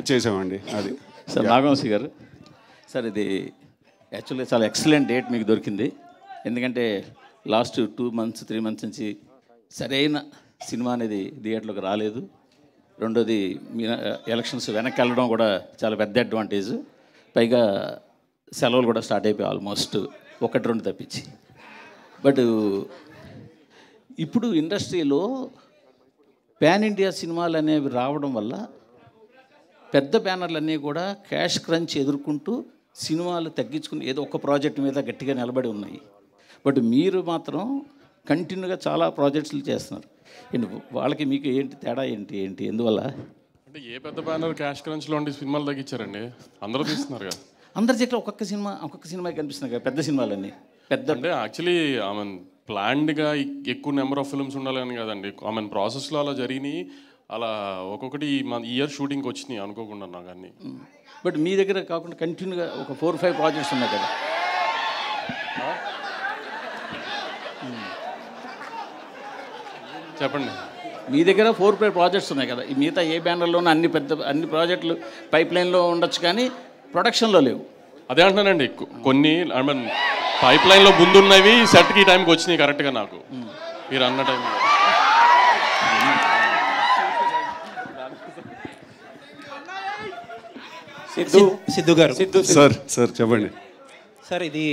చేసామండి. అది సార్ నాగవంశీ గారు, సార్ ఇది యాక్చువల్గా చాలా ఎక్సలెంట్ డేట్ మీకు దొరికింది. ఎందుకంటే లాస్ట్ 2 months 3 months నుంచి సరైన సినిమా అనేది థియేటర్లోకి రాలేదు. రెండోది మీ ఎలక్షన్స్ వెనక్కి వెళ్ళడం కూడా చాలా పెద్ద అడ్వాంటేజ్. పైగా సెలవులు కూడా స్టార్ట్ అయిపోయాయి ఆల్మోస్ట్ 1-2 తప్పించి. బట్ ఇప్పుడు ఇండస్ట్రీలో పాన్ ఇండియా సినిమాలు అనేవి రావడం వల్ల పెద్ద బ్యానర్లన్నీ కూడా క్యాష్ క్రంచ్ ఎదుర్కొంటూ సినిమాలు తగ్గించుకుని ఏదో ఒక ప్రాజెక్ట్ మీద గట్టిగా నిలబడి ఉన్నాయి. బట్ మీరు మాత్రం కంటిన్యూగా చాలా ప్రాజెక్ట్స్లు చేస్తున్నారు. వాళ్ళకి మీకు ఏంటి తేడా ఏంటి ఎందువల్ల? అంటే ఏ పెద్ద బ్యానర్ క్యాష్ క్రంచ్లో ఉండి సినిమాలు తగ్గించారండి? అందరూ తీస్తున్నారు కదా. అందరి దగ్గర ఒక్కొక్క సినిమా కనిపిస్తుంది కదా, పెద్ద సినిమాలన్నీ పెద్ద. అంటే యాక్చువల్లీ ప్లాన్డ్గా ఎక్కువ నెంబర్ ఆఫ్ ఫిల్మ్స్ ఉండాలని కదండి. ప్రాసెస్లో అలా జరిగినాయి. అలా ఒక్కొక్కటి మన ఇయర్ షూటింగ్కి వచ్చినాయి అనుకోకుండా నాకు అన్నీ. బట్ మీ దగ్గర కాకుండా కంటిన్యూగా ఒక 4-5 ప్రాజెక్ట్స్ ఉన్నాయి కదా. చెప్పండి. మీ దగ్గర 4-5 ప్రాజెక్ట్స్ ఉన్నాయి కదా. ఈ మిగతా ఏ బ్యానర్లోనూ అన్ని ప్రాజెక్టులు పైప్ లైన్లో ఉండొచ్చు కానీ ప్రొడక్షన్లో లేవు. అదే అంటున్నానండి, కొన్ని పైప్ లైన్లో ముందున్నవి సెట్కి ఈ టైంకి వచ్చినాయి కరెక్ట్గా నాకు మీరు అన్న టైంలో. సిద్ధు గారు సార్ చెప్పండి సార్. ఇది